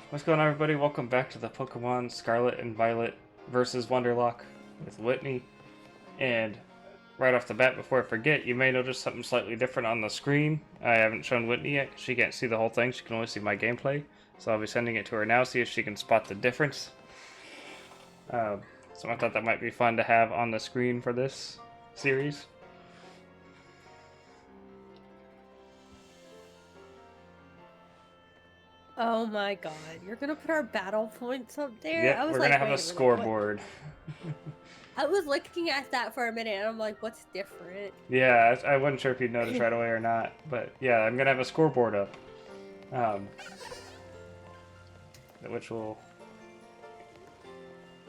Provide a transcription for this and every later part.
What's going on, everybody? Welcome back to the Pokemon Scarlet and Violet versus Wonderlocke with Whitney. And right off the bat, before I forget, you may notice something slightly different on the screen. I haven't shown Whitney yet. She can't see the whole thing. She can only see my gameplay. So I'll be sending it to her now, see if she can spot the difference. So I thought that might be fun to have on the screen for this series. Oh my god, you're gonna put our battle points up there? Yep, I was we're like, gonna have wait a a minute, what? scoreboard. I was looking at that for a minute and I'm like, what's different? Yeah, I wasn't sure if you'd notice right away or not, but yeah, I'm gonna have a scoreboard up, which will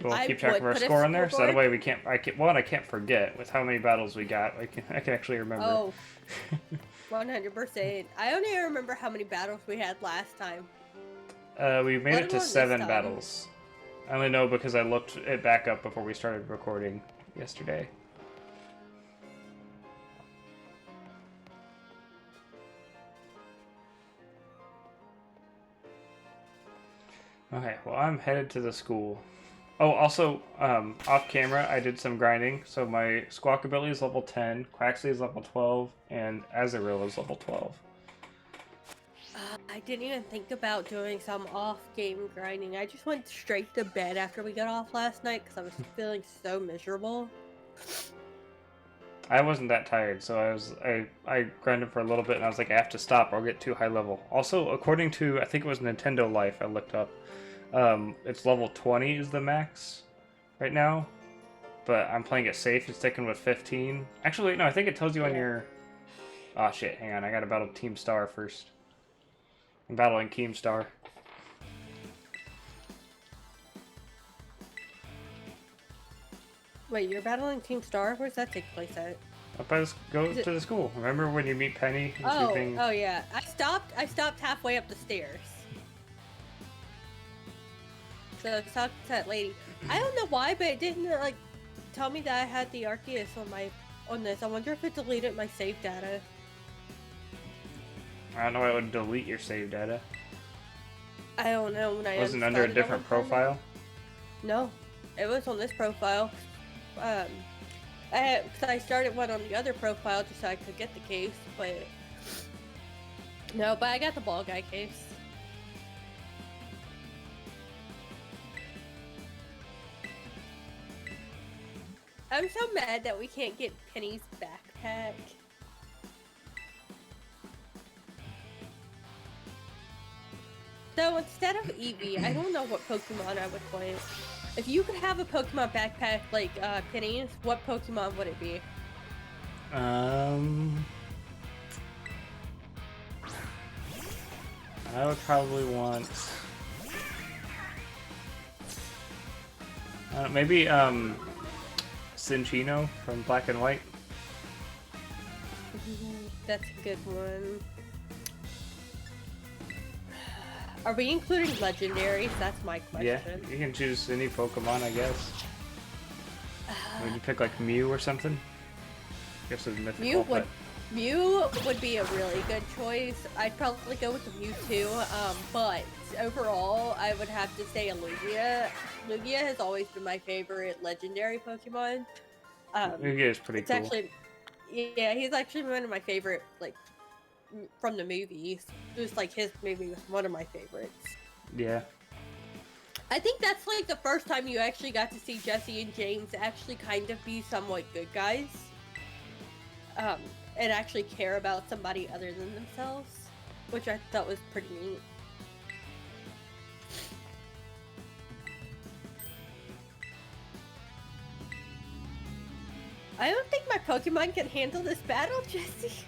we'll keep track of our score on there, so that way we can't. I can't forget with how many battles we got. I can actually remember. Oh, 100%. I only remember how many battles we had last time. We made it to 7 battles. I only know because I looked it back up before we started recording yesterday. Okay, well, I'm headed to the school. Oh, also, off camera, I did some grinding. So my Squawkabilly is level 10, Quaxley is level 12, and Azurill is level 12. I didn't even think about doing some off-game grinding. I just went straight to bed after we got off last night because I was feeling so miserable. I wasn't that tired, so I grinded for a little bit, and I was like, I have to stop or I'll get too high level. Also, according to, I think it was Nintendo Life, I looked up, it's level 20 is the max right now, but I'm playing it safe and sticking with 15. Actually, no, I think it tells you on your... Oh shit, hang on, I gotta battle Team Star first. I'm battling Keemstar. Wait, you're battling Team Star? Where's that take place at? Up I go to the school. Remember when you meet Penny? Oh yeah. I stopped halfway up the stairs. So I talked to that lady. I don't know why, but it didn't like tell me that I had the Arceus on this. I wonder if it deleted my save data. I don't know why it would delete your save data. I don't know when I wasn't under a different profile? No, it was on this profile. I started one on the other profile just so I could get the case, but no, but I got the ball guy case. I'm so mad that we can't get Penny's backpack. So instead of Eevee, I don't know what Pokemon I would play. If you could have a Pokemon backpack like Penny's, what Pokemon would it be? I would probably want... maybe Cinchino from Black and White. That's a good one. Are we including legendaries? That's my question. Yeah, you can choose any Pokemon, I guess. Would you pick like Mew or something? I guess it's mythical. Mew would be a really good choice. I'd probably go with the Mewtwo, but overall, I would have to say Lugia. Lugia has always been my favorite legendary Pokemon. Lugia is pretty cool. Actually, yeah, he's actually one of my favorite, like, from the movies. It was like his movie was one of my favorites. Yeah. I think that's like the first time you actually got to see Jesse and James actually kind of be somewhat good guys. And actually care about somebody other than themselves, which I thought was pretty neat. I don't think my Pokemon can handle this battle, Jesse.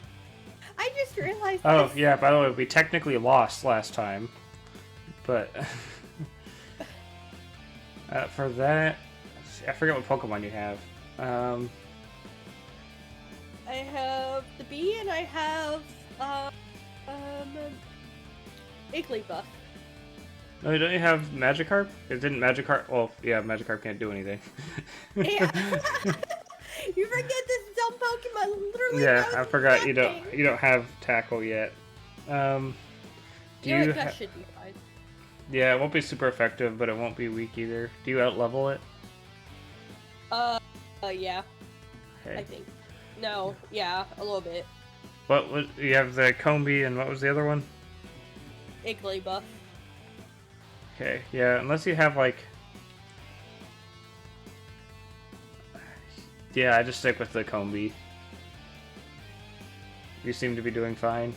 I just realized this. Yeah, by the way, we technically lost last time, but for that, I forget what Pokemon you have. I have the bee and I have Igglybuff. No, don't you have Magikarp? It didn't Magikarp. Well, yeah, Magikarp can't do anything. Yeah. You forget this dumb Pokemon literally. Yeah, I forgot you don't have tackle yet. Do you that should be fine. Yeah, it won't be super effective, but it won't be weak either. Do you out-level it? Yeah, Okay. I think. No, yeah, a little bit. What was you have the Combi and what was the other one? Iggly buff. Okay, yeah, unless you have like yeah, I just stick with the Combi. You seem to be doing fine.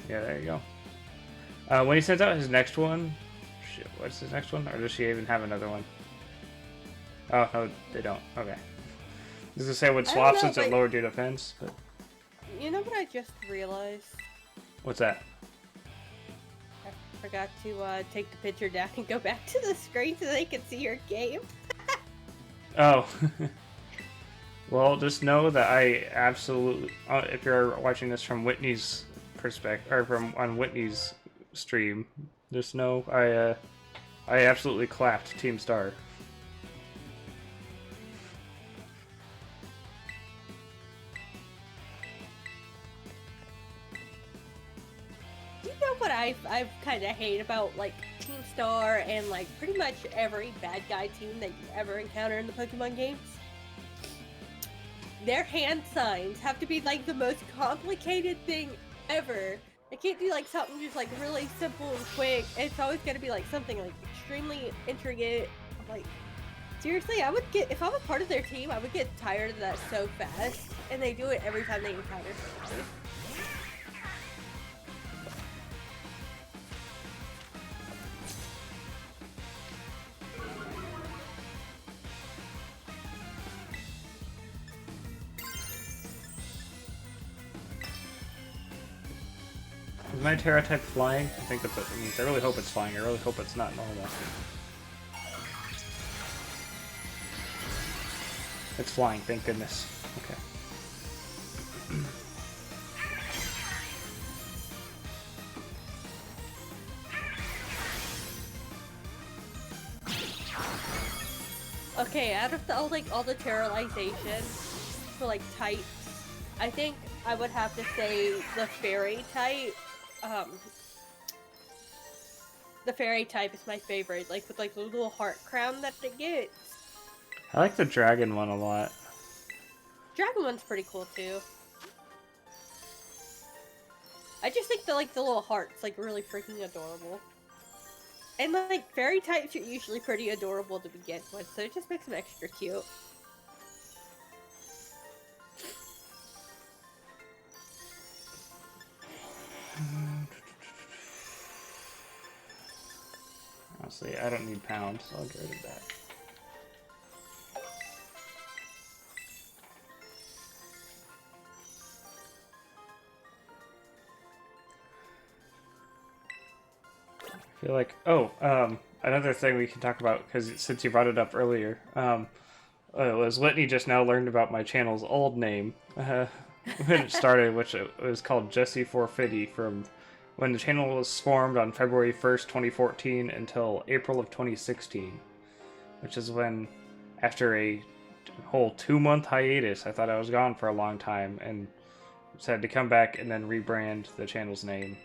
Yeah, there you go. When he sends out his next one, shit, what's his next one? Or does she even have another one? Oh, no, they don't. Okay. I was gonna say it would swap since it lowered your defense, but... You know what I just realized? What's that? I forgot to take the picture down and go back to the screen so they can see your game. Oh. Well, just know that I absolutely... if you're watching this from Whitney's perspective, or from on Whitney's stream, just know I absolutely clapped Team Star. Do you know what I've kind of hate about like Team Star and like pretty much every bad guy team that you ever encounter in the Pokemon games? Their hand signs have to be like the most complicated thing ever. They can't do like something just like really simple and quick. It's always got to be like something like extremely intricate. Like seriously, I would get if I was part of their team, I would get tired of that so fast. And they do it every time they encounter something. Is my Terra type flying? I think that's what it means. I really hope it's flying. I really hope it's not normal. It's flying, thank goodness. Okay. Okay, out of all the terrorization for like types, I think I would have to say the fairy type. The fairy type is my favorite, like with like the little heart crown that it gets. I like the dragon one a lot. Dragon one's pretty cool too. I just think that like the little heart's like really freaking adorable. And like fairy types are usually pretty adorable to begin with, so it just makes them extra cute. Honestly, I don't need pounds, so I'll get rid of that. I feel like, another thing we can talk about, because since you brought it up earlier, was Whitney just now learned about my channel's old name when it started, which it was called Jesse 450 from when the channel was formed on February 1st, 2014 until April of 2016, which is when, after a whole 2-month hiatus, I thought I was gone for a long time and decided to come back and then rebrand the channel's name.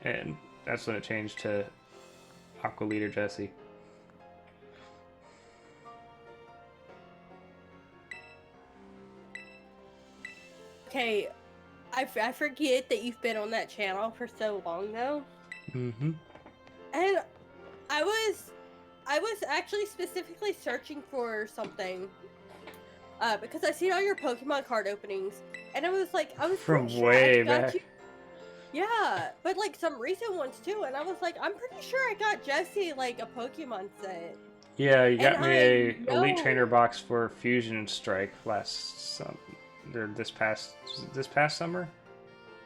And that's when it changed to AquaLeaderJesse. Okay, I forget that you've been on that channel for so long though. Mm-hmm. And I was actually specifically searching for something. Because I seen all your Pokemon card openings, and I was From pretty sure way I got back. you. Yeah, but like some recent ones too, and I was like, I'm pretty sure I got Jesse like a Pokemon set. Yeah, you got And me I a Elite know- Trainer box for Fusion Strike this past summer.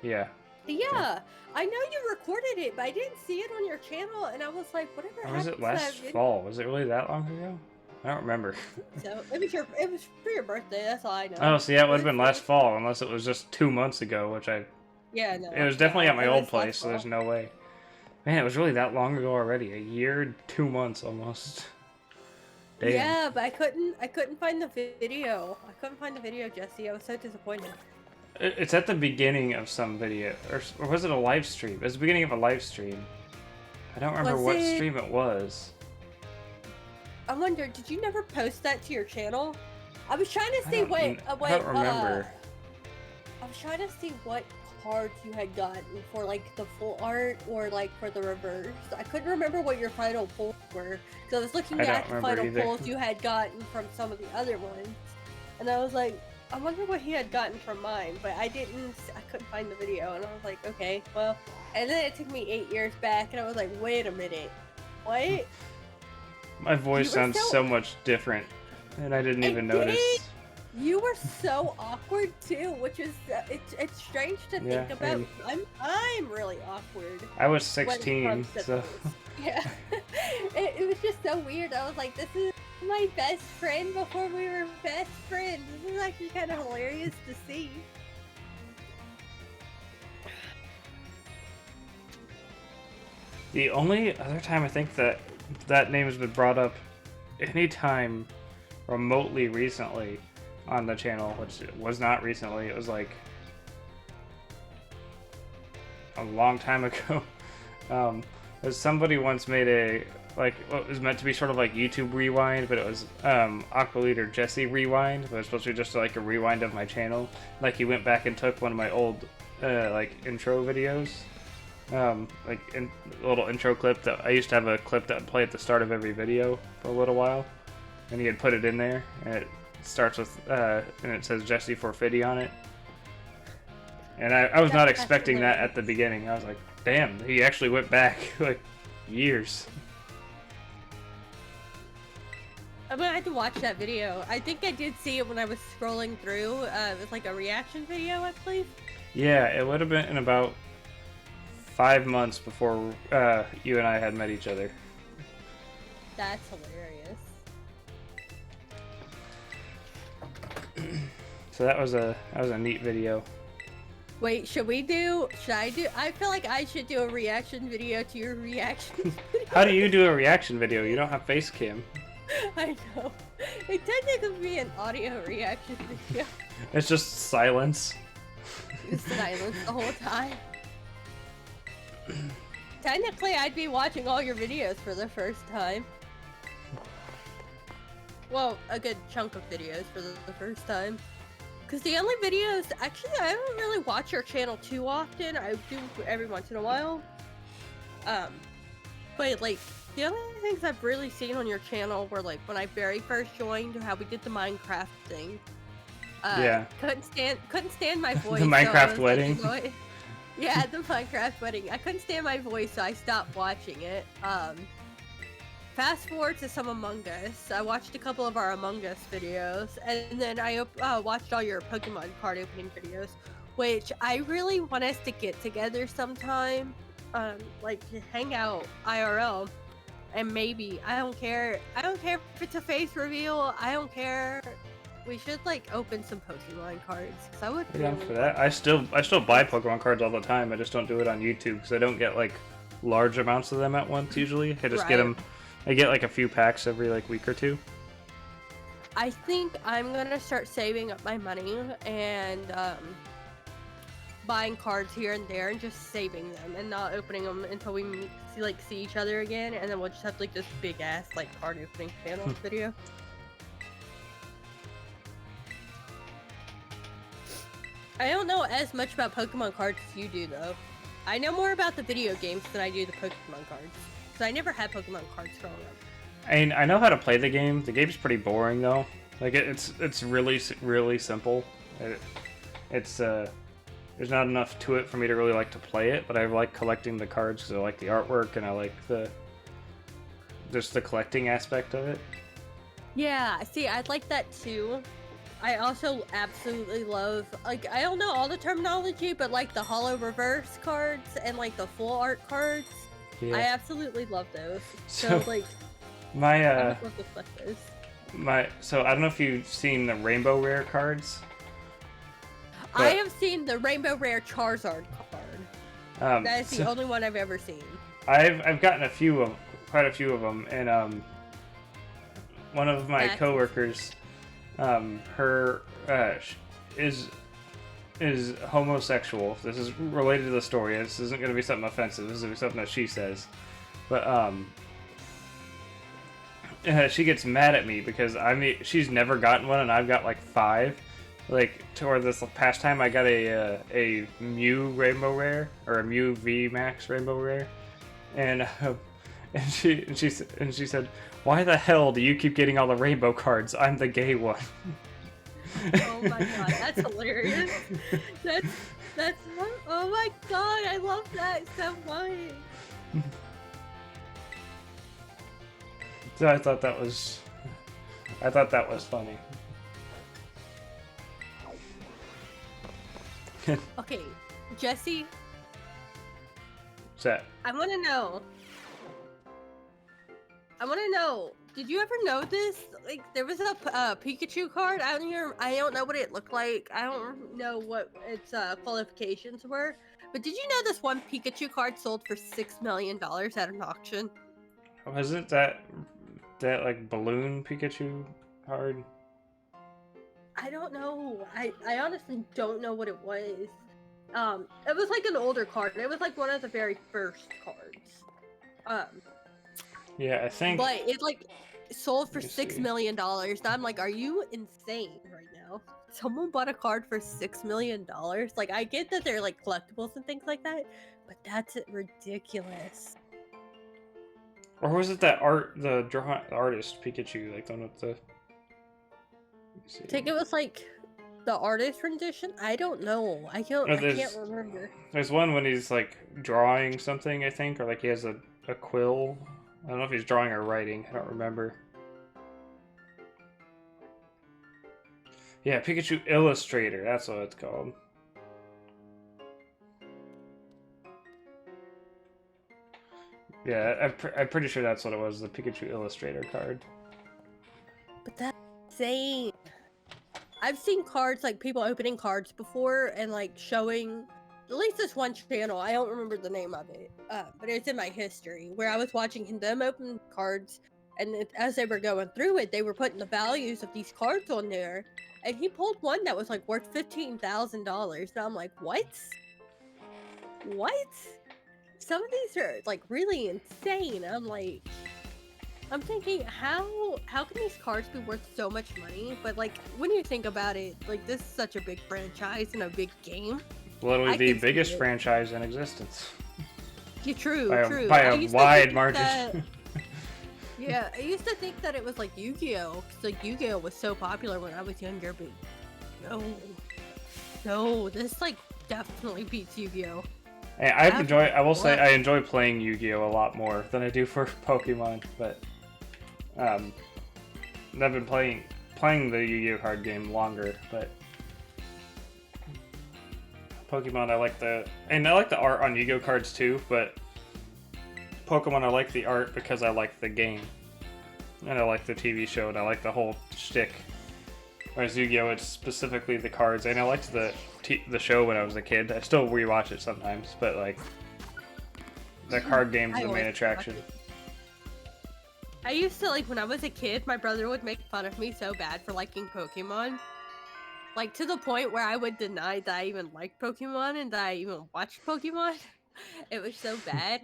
Yeah. Yeah, I know you recorded it, but I didn't see it on your channel, and I was like, whatever Or happened was it last fall? Was it really that long ago? I don't remember. So it was for your birthday. That's all I know. Oh, so yeah, it would have been last fall. fall, unless it was just 2 months ago, which Yeah, no. it was definitely no, at my it old was place, last so there's fall. no way. Man, it was really that long ago already. A year, 2 months almost. Damn. Yeah, but I couldn't find the video. I couldn't find the video, Jesse. I was so disappointed. It's at the beginning of some video, or was it a live stream? It was the beginning of a live stream. I don't remember what stream it was. I wonder, did you never post that to your channel? I was trying to see what I don't remember. I was trying to see what cards you had gotten for like the full art or like for the reverse. I couldn't remember what your final pulls were. So I was looking at the final pulls you had gotten from some of the other ones. And I was like, I wonder what he had gotten from mine, but I couldn't find the video, and I was like, okay, well, and then it took me 8 years back, and I was like, wait a minute, what? My voice sounds so much different, and I didn't even notice. You were so awkward too, which is it's strange to think about. I'm really awkward. I was 16, so yeah, it was just so weird. I was like, this is my best friend before we were best friends. This is actually kind of hilarious to see. The only other time I think that name has been brought up anytime remotely recently on the channel, which was not recently, it was like a long time ago. Somebody once made it was meant to be sort of like YouTube Rewind, but it was AquaLeaderJesse Rewind, but it was supposed to be just like a rewind of my channel. Like he went back and took one of my old intro videos, like a little intro clip that I used to have a clip that would play at the start of every video for a little while, and he had put it in there, and it starts with and it says Jesse Forfetti on it. And I was not expecting that at the beginning. I was like, damn, he actually went back like years. I'm gonna have to watch that video. I think I did see it when I was scrolling through. It was like a reaction video, I believe. Yeah, it would have been in about 5 months before you and I had met each other. That's hilarious. So that was a neat video. Wait, should I do? I feel like I should do a reaction video to your reaction video. How do you do a reaction video? You don't have face cam. I know. It technically would be an audio reaction video. It's just silence. It's silence the whole time. Technically, I'd be watching all your videos for the first time. Well, a good chunk of videos for the first time. Because the only videos, actually, I don't really watch your channel too often. I do every once in a while. But like, the only things I've really seen on your channel were like when I very first joined, how we did the Minecraft thing. Yeah. Couldn't stand my voice. The Minecraft wedding. Like, yeah, the Minecraft wedding. I couldn't stand my voice, so I stopped watching it. Fast forward to some Among Us. I watched a couple of our Among Us videos, and then I watched all your Pokemon card opening videos, which I really want us to get together sometime, like to hang out IRL, and maybe I don't care if it's a face reveal. I don't care. We should like open some Pokemon cards, because I would. Yeah, really for that. I still buy Pokemon cards all the time. I just don't do it on YouTube because I don't get like large amounts of them at once. Usually, I just get them. I get like a few packs every like week or two. I think I'm gonna start saving up my money and buying cards here and there and just saving them and not opening them until we see each other again, and then we'll just have like this big ass like card opening panel video. I don't know as much about Pokemon cards as you do though. I know more about the video games than I do the Pokemon cards. Because I never had Pokemon cards growing up. I mean, I know how to play the game. The game's pretty boring though. Like it's really simple. There's not enough to it for me to really like to play it, but I like collecting the cards because I like the artwork and I like just the collecting aspect of it. Yeah, see, I'd like that too. I also absolutely love, like, I don't know all the terminology, but like the holo reverse cards and like the full art cards. Yeah. I absolutely love those. So like, I would love to collect those. So I don't know if you've seen the Rainbow Rare cards. I have seen the Rainbow Rare Charizard card. That is the only one I've ever seen. I've gotten quite a few of them, and one of my coworkers, is homosexual. This is related to the story. This isn't going to be something offensive. This is going to be something that she says. But she gets mad at me because she's never gotten one and I've got like 5. Like toward this past time, I got a Mew Rainbow Rare or a Mew V Max Rainbow Rare, and she said, "Why the hell do you keep getting all the rainbow cards? I'm the gay one." Oh my god, that's hilarious. That's oh my god, I love that so much. So I thought that was funny. Okay, Jesse. What's that? I want to know. Did you ever know this? Like, there was a Pikachu card. I don't know what it looked like. I don't know what its qualifications were. But did you know this one Pikachu card sold for $6 million at an auction? Wasn't that like balloon Pikachu card? I don't know. I honestly don't know what it was. It was like an older card. It was like one of the very first cards. Yeah, I think. But it like sold for $6 million. I'm like, are you insane right now? Someone bought a card for $6 million? Like, I get that they're like collectibles and things like that, but that's ridiculous. Or was it that artist Pikachu, like the one with the? I think it was like the artist rendition. I don't know. I can't remember. There's one when he's like drawing something, I think, or like he has a quill. I don't know if he's drawing or writing. I don't remember. Yeah, Pikachu Illustrator. That's what it's called. Yeah, I'm pretty sure that's what it was. The Pikachu Illustrator card. But that's insane. I've seen cards, like people opening cards before and like showing at least this one channel. I don't remember the name of it, but it's in my history where I was watching them open cards, and as they were going through it, they were putting the values of these cards on there, and he pulled one that was like worth $15,000. And I'm like, what? Some of these are like really insane. I'm thinking, how can these cards be worth so much money? But like, when you think about it, like, this is such a big franchise and a big game. Literally the biggest franchise in existence. Yeah, true. By a wide margin. Yeah, I used to think that it was like Yu-Gi-Oh! Because like Yu-Gi-Oh! Was so popular when I was younger, but no, this like definitely beats Yu-Gi-Oh! Hey, I will say I enjoy playing Yu-Gi-Oh! A lot more than I do for Pokemon, but I've been playing the Yu-Gi-Oh! Card game longer, but Pokemon I like the art on Yu-Gi-Oh! Cards too, but Pokemon I like the art because I like the game. And I like the TV show and I like the whole shtick. Whereas Yu-Gi-Oh! It's specifically the cards, and I liked the show when I was a kid. I still rewatch it sometimes, but like the card game's the main attraction. I used to, like, when I was a kid, my brother would make fun of me so bad for liking Pokemon. Like, to the point where I would deny that I even liked Pokemon and that I even watched Pokemon. It was so bad.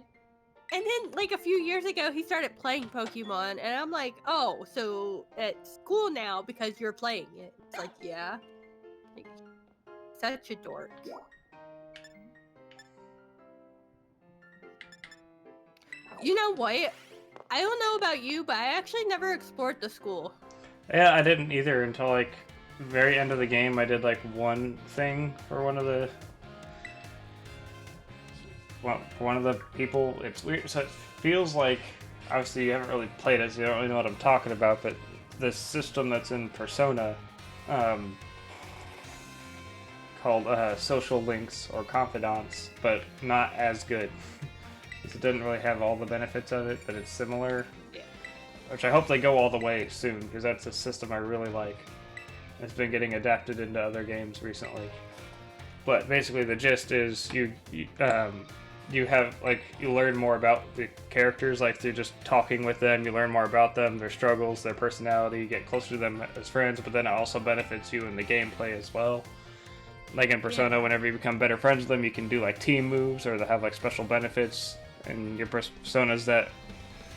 And then, like, a few years ago, he started playing Pokemon, and I'm like, oh, so it's cool now because you're playing it. It's like, yeah. Like, such a dork. You know what? I don't know about you, but I actually never explored the school. Yeah, I didn't either until, like, very end of the game. I did, like, one thing for one of the people. It's weird, so it feels like, obviously you haven't really played it, so you don't really know what I'm talking about, but this system that's in Persona, called social links or confidants, but not as good. It doesn't really have all the benefits of it, but it's similar. Yeah. Which I hope they go all the way soon, because that's a system I really like. It's been getting adapted into other games recently. But basically the gist is you have, like, you learn more about the characters, like through just talking with them, you learn more about them, their struggles, their personality, you get closer to them as friends, but then it also benefits you in the gameplay as well. Like in Persona, whenever you become better friends with them, you can do like team moves, or they have like special benefits, and your personas that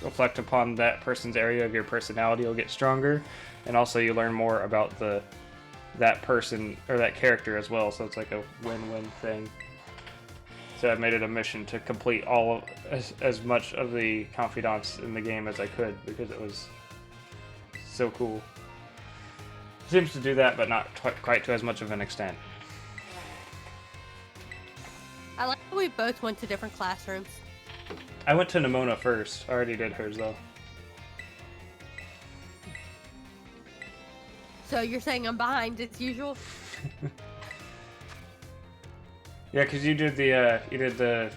reflect upon that person's area of your personality will get stronger, and also you learn more about that person or that character as well. So it's like a win-win thing. So I made it a mission to complete all of as much of the confidants in the game as I could, because it was so cool. It seems to do that, but not quite to as much of an extent. I like that we both went to different classrooms. I went to Nimona first. I already did hers though. So you're saying I'm behind as usual? Yeah, because you did the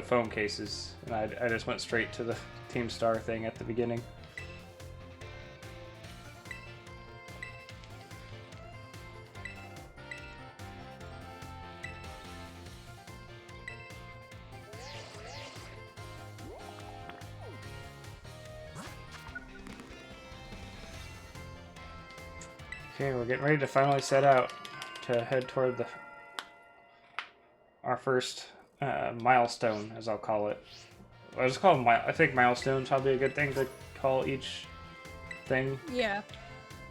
phone cases, and I just went straight to the Team Star thing at the beginning. Okay, we're getting ready to finally set out to head toward our first milestone, as I'll call it. I'll just call them, I think milestones probably a good thing to call each thing. Yeah.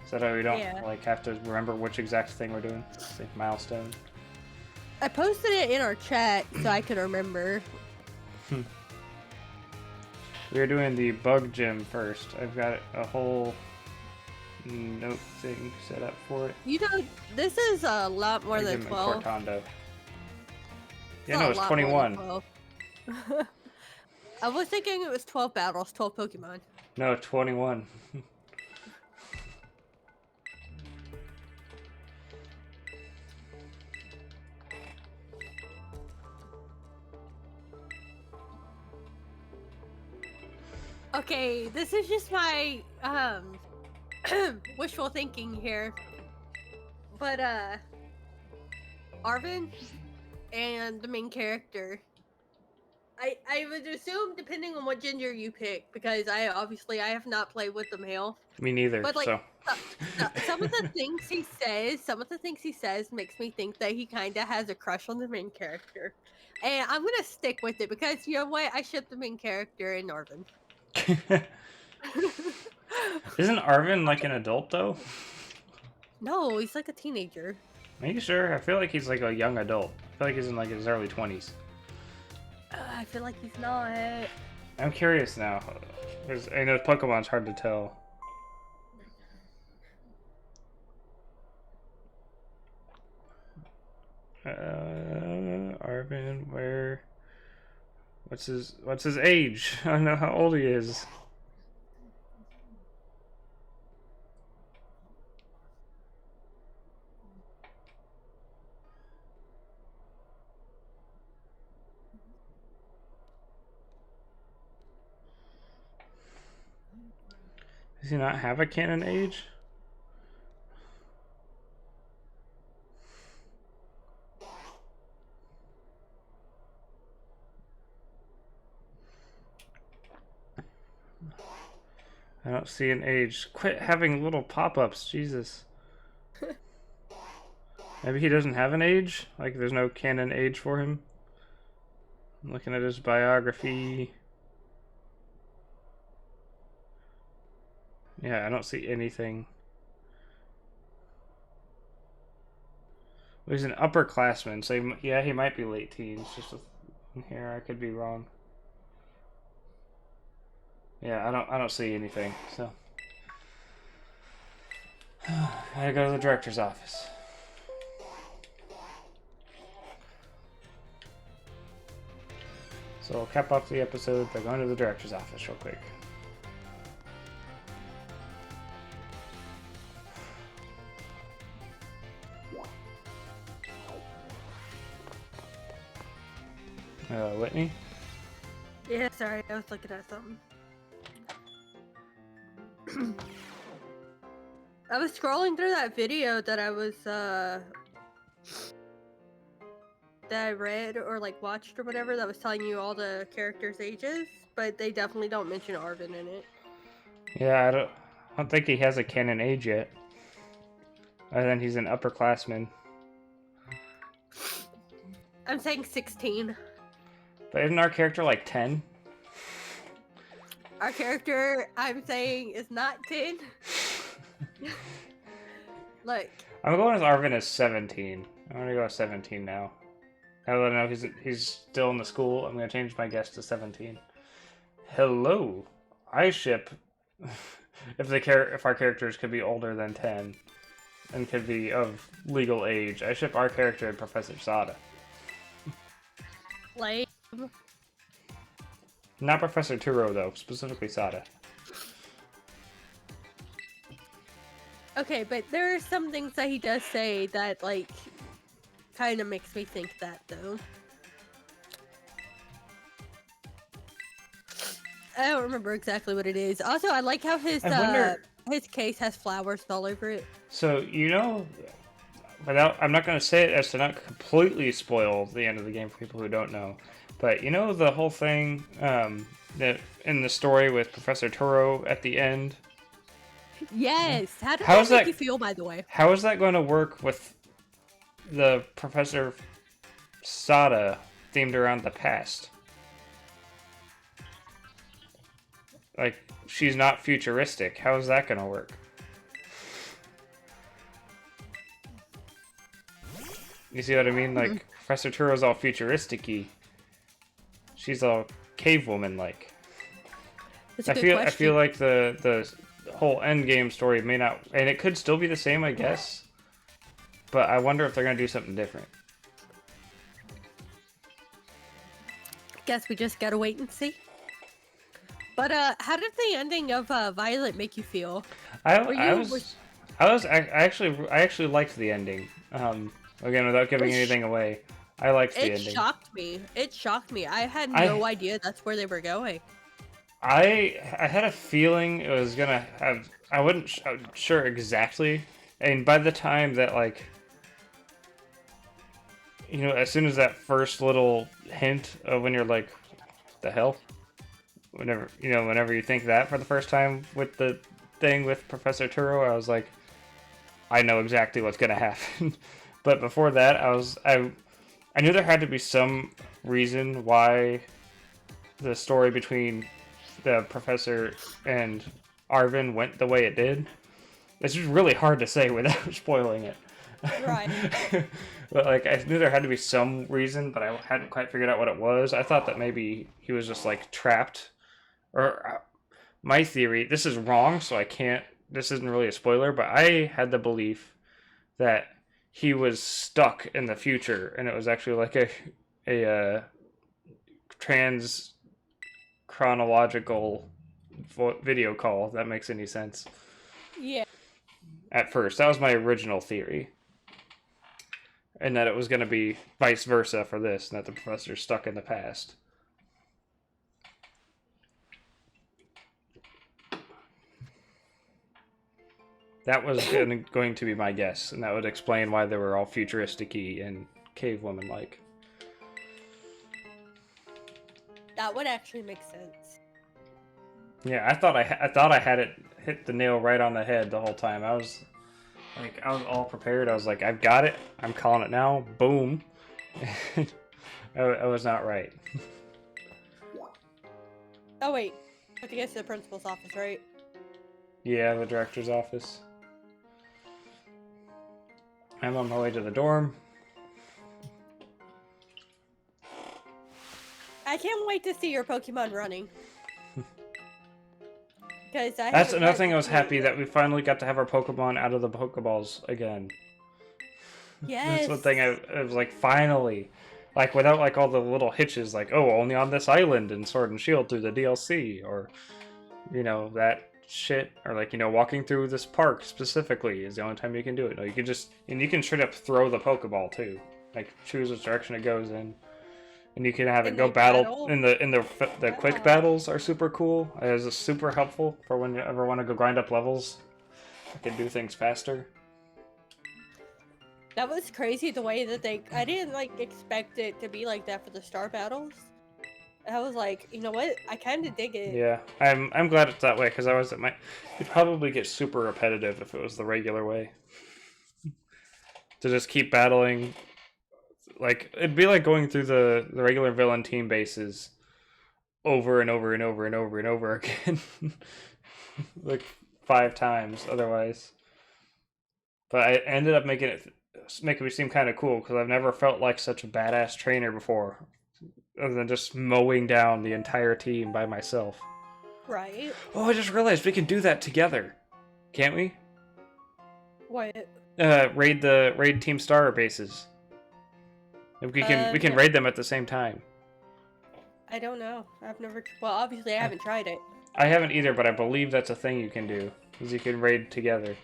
So that we don't like have to remember which exact thing we're doing. Say milestone. I posted it in our chat so I could remember. We're doing the bug gym first. I've got a whole note thing set up for it. You know, this is a lot more than 12. Cortando. Yeah, no, it's 21. I was thinking it was 12 battles, 12 Pokemon. No, 21. Okay, this is just my wishful thinking here. But Arvin and the main character, I would assume, depending on what gender you pick, because I have not played with the male. Me neither. But like, so. some of the things he says makes me think that he kind of has a crush on the main character, and I'm gonna stick with it because you know what? I ship the main character in Arvin. Isn't Arvin like an adult though? No, he's like a teenager. Are you sure? I feel like he's like a young adult. I feel like he's in like his early 20s. I feel like he's not. I'm curious now. I know Pokemon's hard to tell. Arvin, where? What's his age? I don't know how old he is. Does he not have a canon age? I don't see an age. Quit having little pop-ups, Jesus. Maybe he doesn't have an age? Like there's no canon age for him? I'm looking at his biography. Yeah, I don't see anything. Well, he's an upperclassman, so yeah, he might be late teens. Just here, I could be wrong. Yeah, I don't see anything. So I gotta go to the director's office. So I'll cap off the episode by going to the director's office real quick. Whitney? Yeah, sorry, I was looking at something. I was scrolling through that video that I was, that I read or like watched or whatever that was telling you all the characters' ages, but they definitely don't mention Arvin in it. Yeah, I don't think he has a canon age yet. Other than he's an upperclassman. I'm saying 16. But isn't our character like 10? Our character, I'm saying, is not 10. Look. I'm going with Arvin as 17. I'm gonna go with 17 now. Now that I know he's still in the school, I'm gonna change my guess to 17. Hello, I ship. If our characters could be older than 10 and could be of legal age, I ship our character and Professor Sada. Lame. Not Professor Turo though, specifically Sada. Okay, but there are some things that he does say that, like, kind of makes me think that, though. I don't remember exactly what it is. Also, I like how his case has flowers all over it. So, you know, I'm not going to say it as to not completely spoil the end of the game for people who don't know, but you know the whole thing that in the story with Professor Turo at the end? Yes. How did that make you feel, by the way? How is that going to work with the Professor Sada themed around the past? Like, she's not futuristic. How is that going to work? You see what I mean? Like, Professor Turo's all futuristic-y. She's all cave woman-like. I feel like the whole end game story may not, and it could still be the same, I guess. But I wonder if they're gonna do something different. Guess we just gotta wait and see. But how did the ending of Violet make you feel? I actually liked the ending. Again, without giving anything away, I liked the ending. It shocked me. It shocked me. I had no idea that's where they were going. I had a feeling it was gonna have. I wasn't sure exactly, and by the time that, like, you know, as soon as that first little hint of when you're like, the hell, whenever you think that for the first time with the thing with Professor Turo, I was like, I know exactly what's gonna happen. But before that, I knew there had to be some reason why the story between the professor and Arvin went the way it did. It's just really hard to say without spoiling it. Right. But, like, I knew there had to be some reason, but I hadn't quite figured out what it was. I thought that maybe he was just, like, trapped. Or, my theory, this is wrong, so I can't, this isn't really a spoiler, but I had the belief that he was stuck in the future, and it was actually like a chronological video call, if that makes any sense. Yeah. At first, that was my original theory. And that it was going to be vice versa for this, and that the professor's stuck in the past. That was going to be my guess, and that would explain why they were all futuristic-y and cave woman-like. That would actually make sense. Yeah, I thought I had it hit the nail right on the head the whole time. I was all prepared. I was like, I've got it. I'm calling it now. Boom. I was not right. Oh wait, I have to get to the principal's office, right? Yeah, the director's office. I'm on my way to the dorm. I can't wait to see your Pokemon running. That's another thing I was happy that we finally got to have our Pokemon out of the Pokeballs again. Yes. That's one thing I was like, finally. Like, without, like, all the little hitches, like, oh, only on this island in Sword and Shield through the DLC, or, you know, that shit, or, like, you know, walking through this park specifically is the only time you can do it. No, you can just, and you can straight up throw the Pokeball, too. Like, choose which direction it goes in. And you can have it go battle in the quick battles are super cool. It's super helpful for when you ever want to go grind up levels. I can do things faster. That was crazy the way that I didn't like expect it to be like that for the star battles. I was like, you know what? I kind of dig it. Yeah, I'm glad it's that way, because it'd probably get super repetitive if it was the regular way. To just keep battling like it'd be like going through the regular villain team bases over and over and over and over and over again, like 5 times otherwise. But I ended up making me seem kind of cool because I've never felt like such a badass trainer before, other than just mowing down the entire team by myself. Right. Oh, I just realized we can do that together, can't we? What? Raid Team Star bases. We can Yeah. raid them at the same time. I don't know. I've never. Well, obviously, I haven't tried it. I haven't either, but I believe that's a thing you can do, is you can raid together,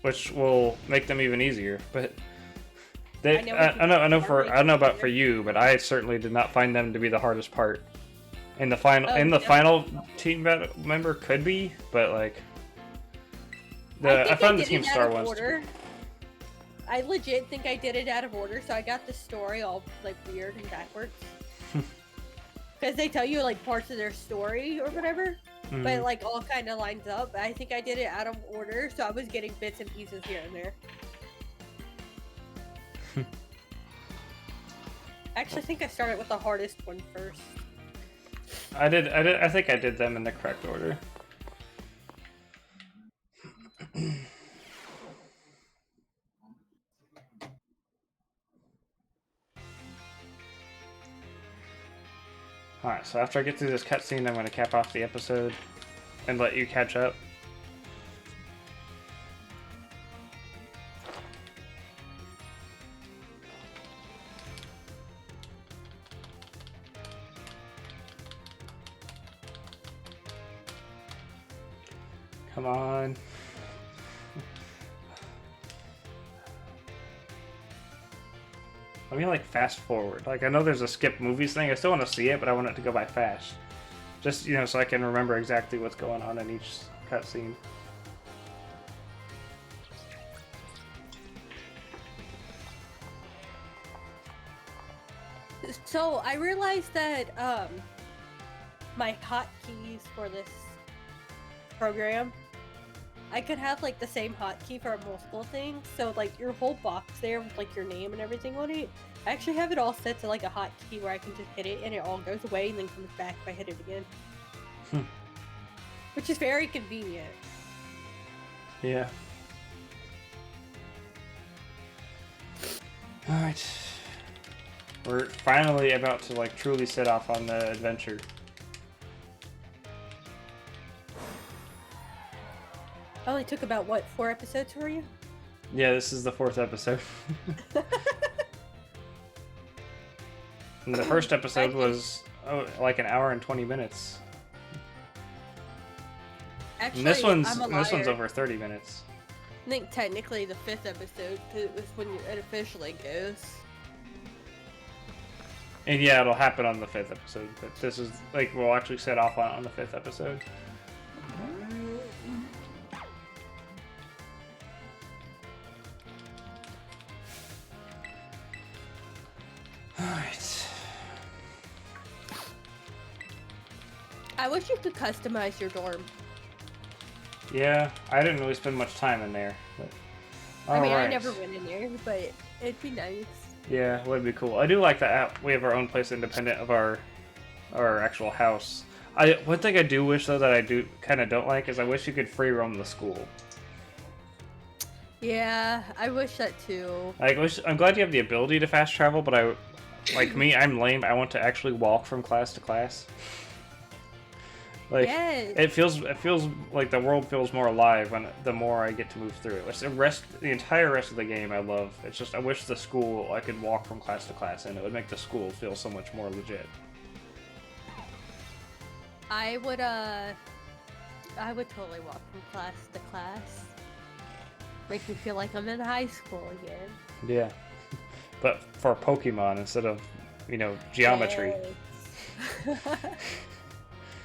which will make them even easier. But I don't know about for you, but I certainly did not find them to be the hardest part. In the final team member could be, but like I found the Team Star ones. I legit think I did it out of order, so I got the story all like weird and backwards. Because they tell you like parts of their story or whatever, but it, like all kind of lines up. I think I did it out of order, so I was getting bits and pieces here and there. Actually, I think I started with the hardest one first. I think I did them in the correct order. Alright, so after I get through this cutscene, I'm going to cap off the episode and let you catch up. Come on. Let me like fast forward. Like I know there's a skip movies thing. I still want to see it, but I want it to go by fast. Just, you know, so I can remember exactly what's going on in each cutscene. So I realized that my hotkeys for this program, I could have like the same hotkey for multiple things. So like your whole box there with like your name and everything on it, I actually have it all set to like a hotkey where I can just hit it and it all goes away and then comes back if I hit it again. Which is very convenient. Yeah. Alright. We're finally about to like truly set off on the adventure. Only took about what, 4 episodes for you? Yeah, this is the 4th episode. And the first episode was like an hour and 20 minutes. Actually, And this one's I'm a liar. over 30 minutes. I think technically the 5th episode, because it was when it officially goes. And yeah, it'll happen on the 5th episode, but this is like we'll actually set off on the 5th episode. Alright. I wish you could customize your dorm. Yeah, I didn't really spend much time in there. But... I mean, I never went in there, but it'd be nice. Yeah, it would be cool. I do like that we have our own place independent of our actual house. One thing I do wish though that I don't like is I wish you could free roam the school. Yeah, I wish that too. I'm glad you have the ability to fast travel, but I'm lame. I want to actually walk from class to class. Like yes. it feels like the world feels more alive the more I get to move through it. It's the entire rest of the game I love. It's just I wish the school I could walk from class to class and it would make the school feel so much more legit. I would totally walk from class to class. Make me feel like I'm in high school again. Yeah. But for Pokemon instead of, geometry. Yes.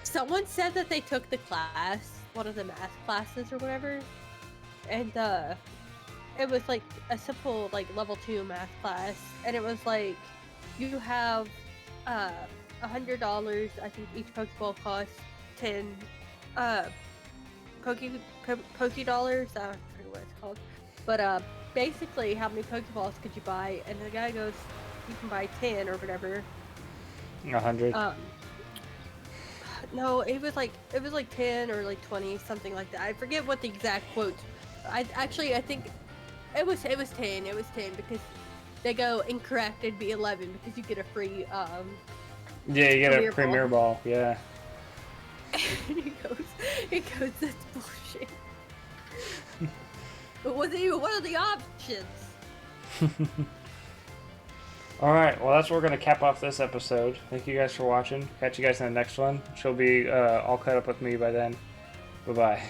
Someone said that they took the class, one of the math classes or whatever, and it was like a simple like level 2 math class, and it was like you have $100. I think each Pokeball costs 10 Poke Dollars. I don't know what it's called, but basically, how many Pokeballs could you buy? And the guy goes, you can buy 10 or whatever. 100. No, it was like 10 or like 20, something like that. I forget what the exact quotes. I think it was 10. It was 10 because they go incorrect. It'd be 11 because you get a free Yeah, you get a Premier Premier Ball. Yeah. And he goes, that's bullshit. It wasn't even one of the options. Alright, well that's where we're going to cap off this episode. Thank you guys for watching. Catch you guys in the next one. She'll be all caught up with me by then. Bye-bye.